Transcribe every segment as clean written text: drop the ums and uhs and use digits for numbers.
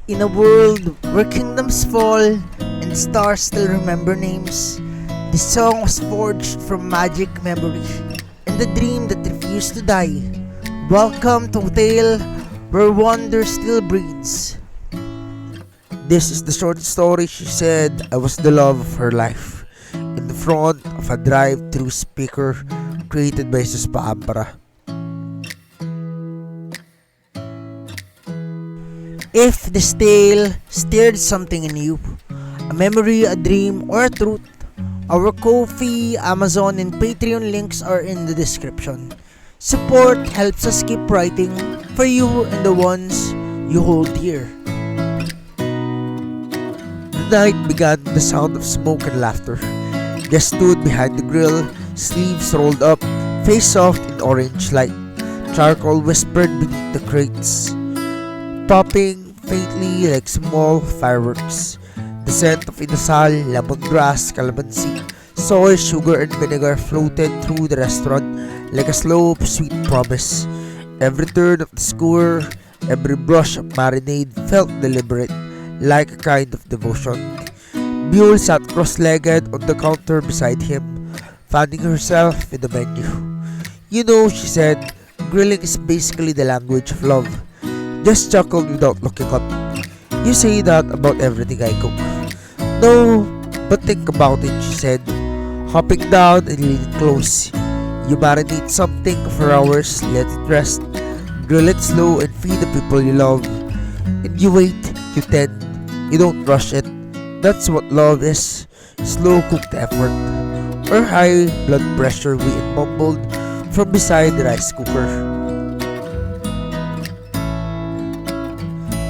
In a world where kingdoms fall and stars still remember names, this song was forged from magic memory and the dream that refused to die. Welcome to a tale where wonder still breathes. This is the short story. She said I was the love of her life in the front of a drive-through speaker created by Sus Pacampara. If this tale stirred something in you, a memory, a dream, or a truth, our Ko-fi, Amazon, and Patreon links are in the description. Support helps us keep writing for you and the ones you hold dear. The night began with the sound of smoke and laughter. Jess stood behind the grill, sleeves rolled up, face soft in orange light. Charcoal whispered beneath the crates, popping faintly like small fireworks. The scent of inasal, lemongrass, calamansi, soy, sugar, and vinegar floated through the restaurant like a slow, sweet promise. Every turn of the skewer, every brush of marinade felt deliberate, like a kind of devotion. Buell sat cross-legged on the counter beside him, fanning herself with the menu. You know, she said, grilling is basically the language of love. Just chuckled without looking up. You say that about everything I cook. No, but think about it, she said, hopping down and leaning close. You marinate something for hours, let it rest, grill it slow and feed the people you love. And you wait, you tend, you don't rush it. That's what love is, slow cooked effort. Or high blood pressure, we mumbled from beside the rice cooker.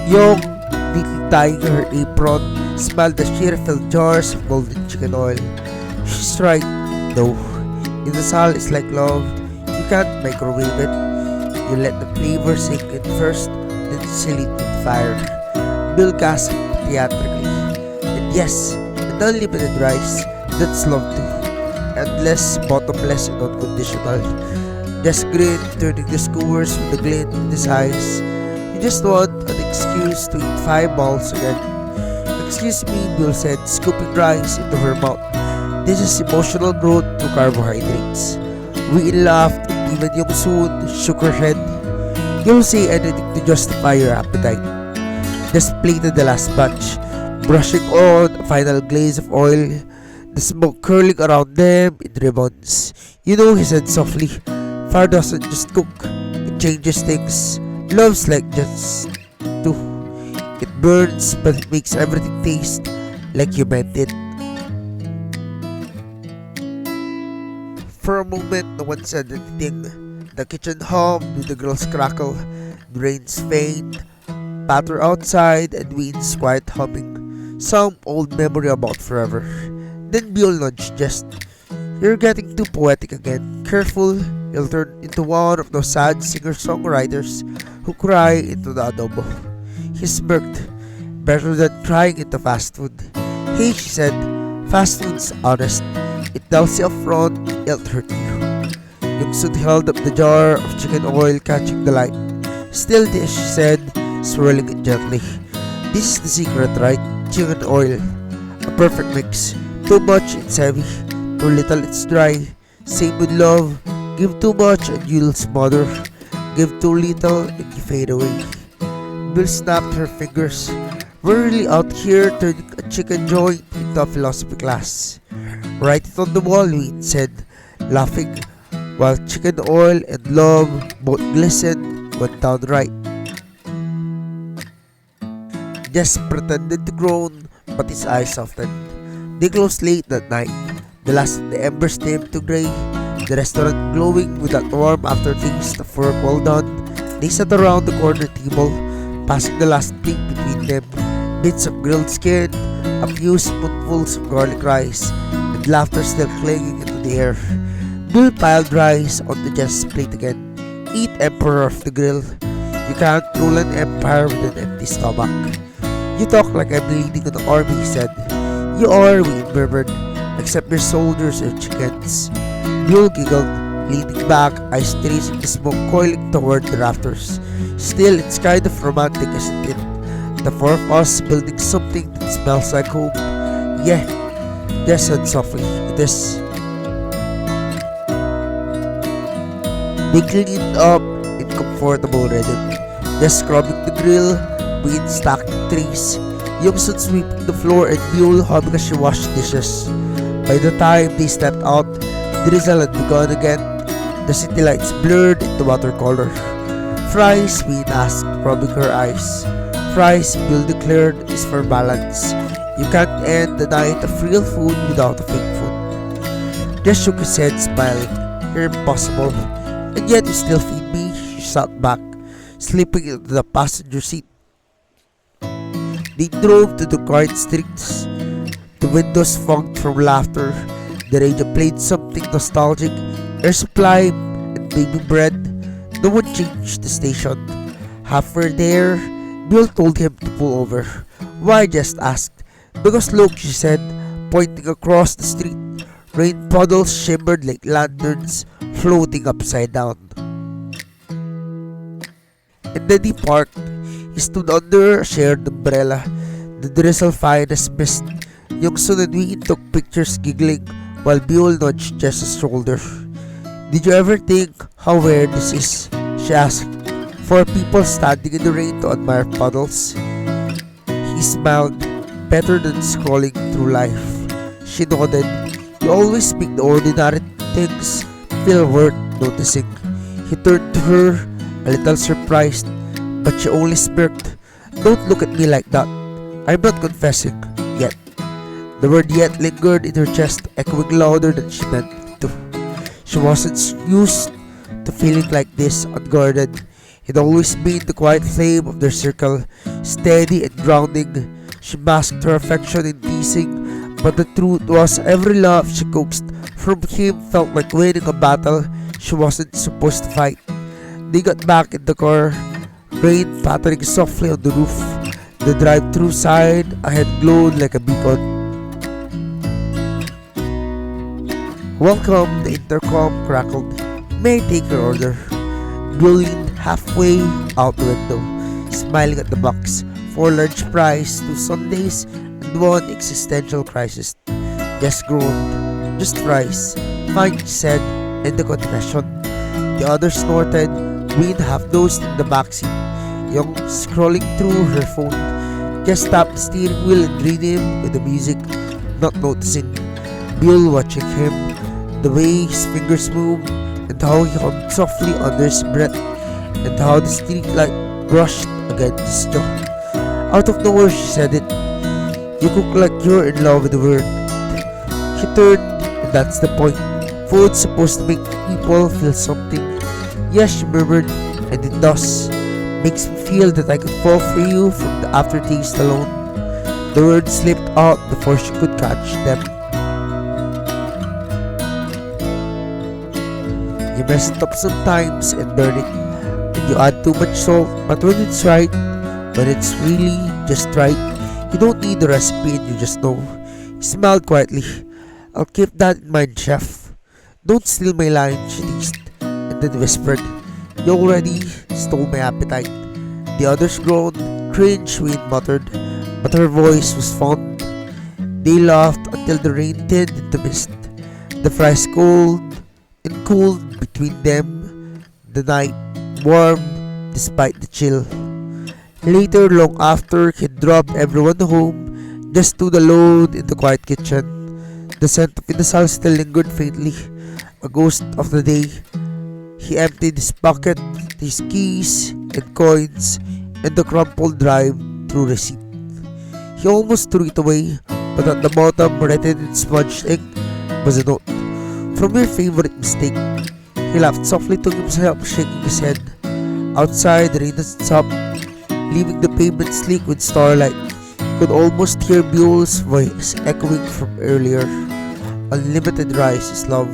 Young, neatly tying her apron, smiled as she refilled jars of golden chicken oil. She's right, though. Inasal is like love. You can't microwave it. You let the flavor sink in first, then seal it with fire. Bill gasped theatrically. And yes, and unlimited rice, that's love too. Endless, bottomless, and unconditional. Just grinned, turning the skewers with a glint in his eyes. You just want an excuse to eat 5 balls again. Excuse me, Bill said, scooping rice into her mouth. This is emotional growth to carbohydrates. We laughed, and even Young Soon shook her head. You'll say anything to justify your appetite. Just plated the last batch, brushing on a final glaze of oil, the smoke curling around them in ribbons. You know, he said softly, fire doesn't just cook, it changes things. Love's like just too. It burns, but it makes everything taste like you meant it. For a moment, no one said anything. The kitchen hummed with the girls' crackle, the rain's faint, patter outside, and winds quiet humming. Some old memory about forever. Then Bill nudged Jess. You're getting too poetic again. Careful, you'll turn into one of those sad singer-songwriters who cry into the adobo. He smirked. Better than crying into fast food. Hey, she said, fast food's honest. It tells you upfront, it'll hurt you. Young-Soon held up the jar of chicken oil, catching the light. Still dish, she said, swirling it gently. This is the secret, right? Chicken oil. A perfect mix. Too much, it's heavy. Too little, it's dry. Same with love. Give too much and you'll smother. Give too little and you fade away. Bill snapped her fingers. We're really out here turning a chicken joint into a philosophy class. Write it on the wall, we said, laughing, while chicken oil and love both glistened went down right. Jess pretended to groan, but his eyes softened. They closed late that night. The last of the embers dimmed to grey, the restaurant glowing with that warm aftertaste of work well done. They sat around the corner table, passing the last plate between them. Bits of grilled skin, a few spoonfuls of garlic rice, and laughter still clinging into the air. Bill piled rice on the Jess plate again. Eat, Emperor of the Grill. You can't rule an empire with an empty stomach. You talk like I'm leading an army, he said. You are, we murmured, except your soldiers are chickens. Bill giggled, leaning back, eyes tracing the smoke coiling toward the rafters. Still, it's kind of romantic, isn't it? The four of us building something that smells like home. Yeah, Jess said softly. It is. They cleaned up in comfortable rhythm. Jess scrubbing the grill, Wayne stacking trays, Youngsun sweeping the floor, and Mule humming as she washed dishes. By the time they stepped out, the drizzle had begun again. The city lights blurred into watercolor. Fries, Wayne asked, rubbing her eyes. Fries, Mule declared, is for balance. You can't end the night of real food without a fake food. Jess shook his head, smiling. You're impossible. And yet you still feed me. She sat back, slipping into the passenger seat. They drove to the quiet streets. The windows fogged from laughter. The radio played something nostalgic. Air supply and baby bread. No one changed the station. Halfway there, Bill told him to pull over. Why? Just asked. Because look, she said, pointing across the street. Rain puddles shimmered like lanterns floating upside down. And then he parked. He stood under a shared umbrella. The drizzle fine as mist. Youngsun and Wee took pictures giggling while Biol nudged Jess's shoulder. Did you ever think how weird this is? She asked. For people standing in the rain to admire puddles. He smiled. Better than scrolling through life. She nodded. You always make the ordinary things feel worth noticing. He turned to her, a little surprised, but she only smirked. Don't look at me like that. I'm not confessing, yet. The word yet lingered in her chest, echoing louder than she meant to. She wasn't used to feeling like this, unguarded. It always been the quiet flame of their circle, steady and grounding. She masked her affection in teasing, but the truth was every laugh she coaxed from him felt like winning a battle she wasn't supposed to fight. They got back in the car, rain pattering softly on the roof. The drive-thru sign ahead glowed like a beacon. Welcome, the intercom crackled. May I take your order? Bill leaned halfway out the window, smiling at the box. 4 large fries, 2 sundaes, and 1 existential crisis. Jess groaned. Just fries. Fine, she said, in the confession. The other snorted, Wayne half-dozed in the backseat. Young scrolling through her phone. Jess tapped the steering wheel and read him with the music, not noticing. Bill watching him, the way his fingers moved, and how he hummed softly under his breath, and how the street light brushed against his jaw. Out of nowhere, she said it. You cook like you're in love with the word. He turned, and that's the point. Food's supposed to make people feel something. Yes, she murmured, and it does. Makes me feel that I could fall for you from the aftertaste alone. The words slipped out before she could catch them. You mess it up sometimes and burn it. And you add too much salt, but when it's right, when it's really just right, you don't need the recipe and you just know. He smiled quietly. I'll keep that in mind, chef. Don't steal my line, she teased, and then whispered, You already stole my appetite. The others groaned, cringe, Wayne muttered, but her voice was fond. They laughed until the rain turned into mist. The fries cold and cooled between them. The night warm despite the chill. Later, long after he'd dropped everyone home, just stood alone in the quiet kitchen. The scent of inasal still lingered faintly, a ghost of the day. He emptied his pocket, his keys and coins, and the crumpled drive-through receipt. He almost threw it away, but at the bottom, written in smudged ink, was a note. From your favorite mistake. He laughed softly to himself, shaking his head. Outside, the rain had stopped, leaving the pavement sleek with starlight. He could almost hear Buell's voice echoing from earlier. Unlimited rice is love.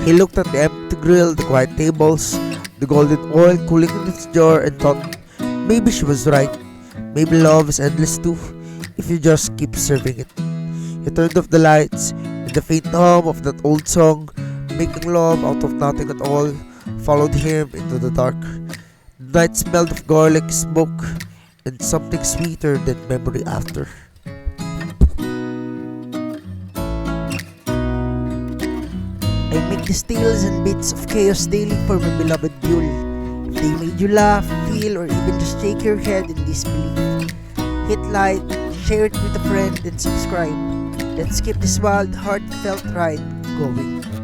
He looked at the empty grill, the quiet tables, the golden oil cooling in its jar, and thought, maybe she was right. Maybe love is endless too, if you just keep serving it. He turned off the lights, and the faint hum of that old song, Making Love Out of Nothing at All, followed him into the dark. The Night smelled of garlic smoke and something sweeter than memory after. I make these tales and bits of chaos daily for my beloved Yule. If they made you laugh, feel, or even just shake your head in disbelief, hit like, share it with a friend, and subscribe. Let's keep this wild, heartfelt ride going.